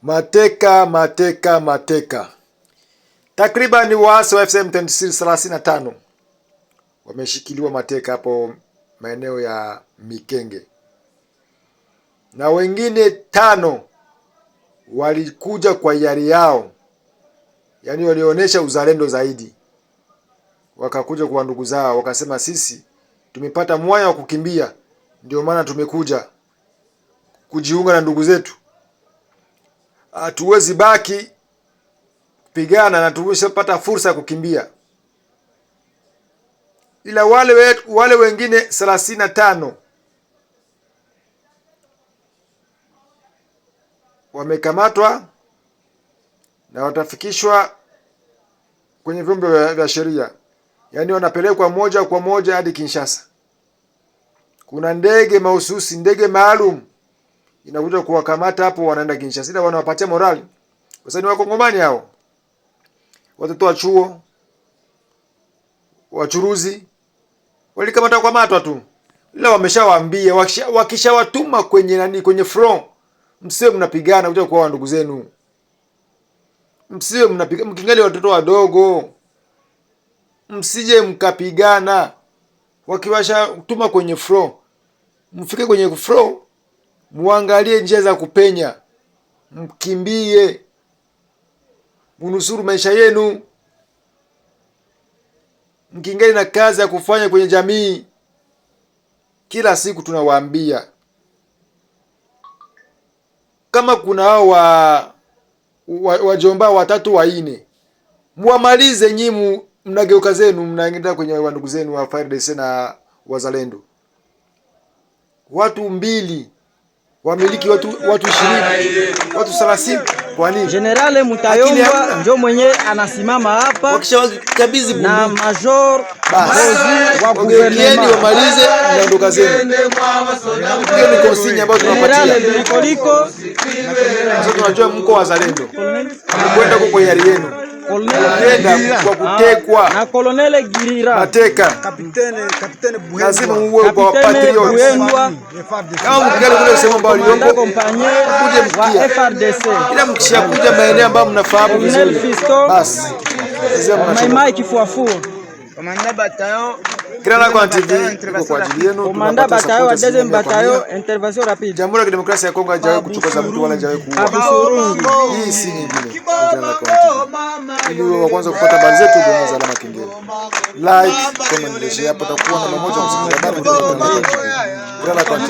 Mateka. Takriban waasi wa FCM 35 wameshikiliwa mateka hapo maeneo ya Mikenge, na wengine 5 walikuja kwa hiari yao, yaani walionyesha uzalendo zaidi, wakakuja kwa ndugu zao wakasema, sisi tumepata mwanya wa kukimbia, ndio maana tumekuja kujiunga na ndugu zetu. Hatuwezi baki kupigana na tumeshapata fursa ya kukimbia. Ila wale wengine 35 wamekamatwa na watafikishwa kwenye vyombo vya sheria, yaani wanapelekwa moja kwa moja hadi Kinshasa. Kuna ndege mahususi, ndege maalum inakuja kuwakamata hapo, wanaenda Kinshasa. Ila wanawapatia morali, kwa sababu ni Wakongomani hao, watoto wa chuo, wachuruzi, walikamatwa tu. Ila wameshawaambia wakishawatuma kwenye front, msiwe mnapigana kuja kwa ndugu zenu, msiwe mnapigana mkingali watoto wadogo, msije mkapigana. Wakiwasha tuma kwenye front, mfike kwenye front, muangalie njia za kupenya, mkimbie, munusuru maisha yenu, mkingali na kazi ya kufanya kwenye jamii. Kila siku tunawaambia, kama kuna hao wajomba 3 4, muamalize nyimu, mnageuka zenu, mnaenda kwenye ndugu zenu wa FARDC na wazalendo. Watu 2 wamiliki watu 20, watu 30. Kwa nini? General Mutayomba ndio mwenye anasimama hapa, wakishawakabidhi bunduki na major wa gouvernement wamalize na ndugu zenu. Hiyo ni konsinya ambayo tunapatia. Sasa tunajua mko wazalendo, kwenda kwa hiari yenu, kwenda kwa kutekwa na Colonel Girira mateka. Kapitene lazima uwe kwa patriot. Kama mkigale kule sema ambao liombo kuje mkia FARDC, ila mkishakuja maeneo ambayo mnafahamu vizuri, basi Maimai Kifuafua, Komanda Batayo Grand Lac TV kwa ajili yenu. Komanda Batayo wa 2e Batayo, intervention rapide. Jamhuri ya Kidemokrasia ya Kongo haijawahi kuchokoza mtu wala haijawahi kuua. Hii si nyingine. Grand Lac TV. Ili wa kwanza kupata habari zetu, bonyeza alama kengele, like, comment, share. Hapo tutakuwa na pamoja msikizaji. Grand Lac TV.